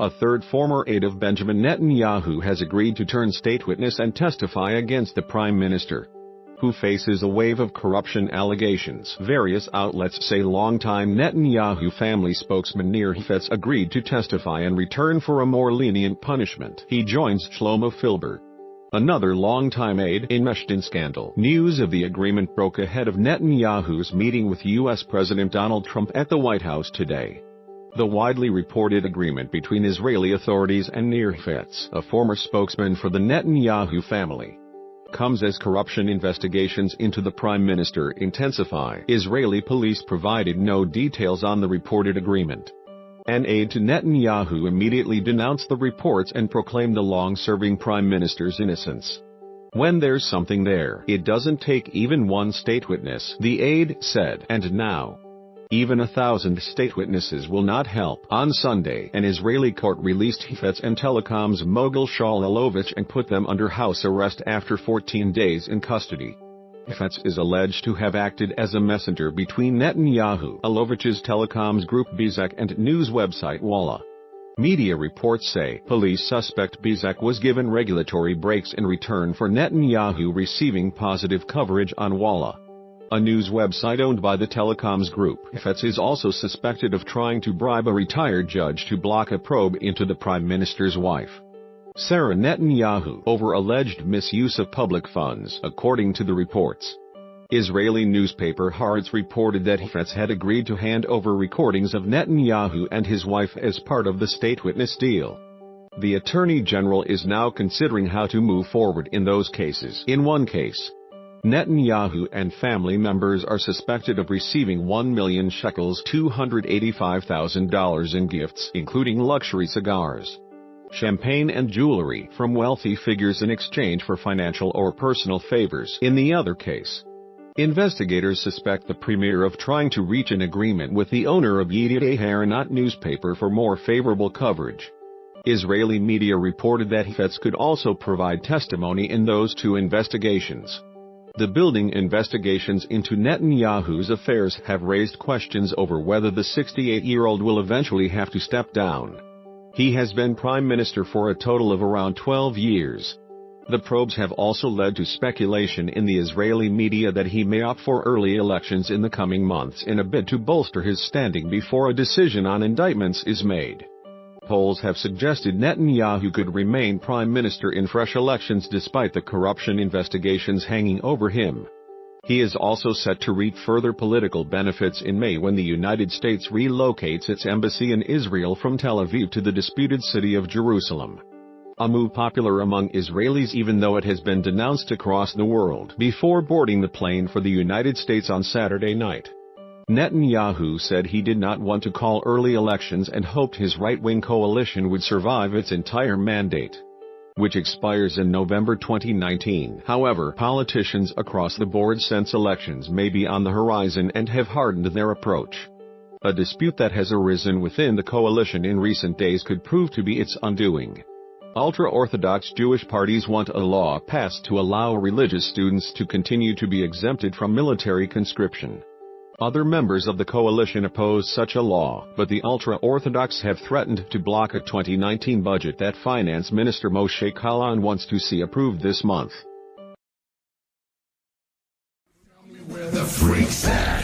A third former aide of Benjamin Netanyahu has agreed to turn state witness and testify against the prime minister, who faces a wave of corruption allegations. Various outlets say longtime Netanyahu family spokesman Nir Hefetz agreed to testify in return for a more lenient punishment. He joins Shlomo Filber, another longtime aide, enmeshed in scandal. News of the agreement broke ahead of Netanyahu's meeting with U.S. President Donald Trump at the White House today. The widely reported agreement between Israeli authorities and Nir Hefetz, a former spokesman for the Netanyahu family, comes as corruption investigations into the prime minister intensify. Israeli police provided no details on the reported agreement. An aide to Netanyahu immediately denounced the reports and proclaimed the long-serving prime minister's innocence. "When there's something there, it doesn't take even one state witness," the aide said. "And now, even 1,000 state witnesses will not help." On Sunday, an Israeli court released Hefetz and telecom's mogul Shlomo and put them under house arrest after 14 days in custody. Hefetz is alleged to have acted as a messenger between Netanyahu, Alovich's telecoms group Bezek, and news website Walla. Media reports say police suspect Bezek was given regulatory breaks in return for Netanyahu receiving positive coverage on Walla, a news website owned by the telecoms group. Hefetz is also suspected of trying to bribe a retired judge to block a probe into the prime minister's wife, Sarah Netanyahu, over alleged misuse of public funds, according to the reports. Israeli newspaper Haaretz reported that Hefetz had agreed to hand over recordings of Netanyahu and his wife as part of the state witness deal. The Attorney General is now considering how to move forward in those cases. In one case, Netanyahu and family members are suspected of receiving 1 million shekels $285,000 in gifts, including luxury cigars, champagne and jewelry, from wealthy figures in exchange for financial or personal favors. In the other case, investigators suspect the premier of trying to reach an agreement with the owner of Aide newspaper for more favorable coverage. Israeli media reported that Hefetz could also provide testimony in those two investigations. The building investigations into Netanyahu's affairs have raised questions over whether the 68-year-old will eventually have to step down. He has been prime minister for a total of around 12 years. The probes have also led to speculation in the Israeli media that he may opt for early elections in the coming months in a bid to bolster his standing before a decision on indictments is made. Polls have suggested Netanyahu could remain prime minister in fresh elections despite the corruption investigations hanging over him. He is also set to reap further political benefits in May when the United States relocates its embassy in Israel from Tel Aviv to the disputed city of Jerusalem, a move popular among Israelis even though it has been denounced across the world. Before boarding the plane for the United States on Saturday night, Netanyahu said he did not want to call early elections and hoped his right-wing coalition would survive its entire mandate, which expires in November 2019. However, politicians across the board sense elections may be on the horizon and have hardened their approach. A dispute that has arisen within the coalition in recent days could prove to be its undoing. Ultra-Orthodox Jewish parties want a law passed to allow religious students to continue to be exempted from military conscription. Other members of the coalition oppose such a law, but the ultra-Orthodox have threatened to block a 2019 budget that Finance Minister Moshe Kalan wants to see approved this month. Tell me where the freak's at.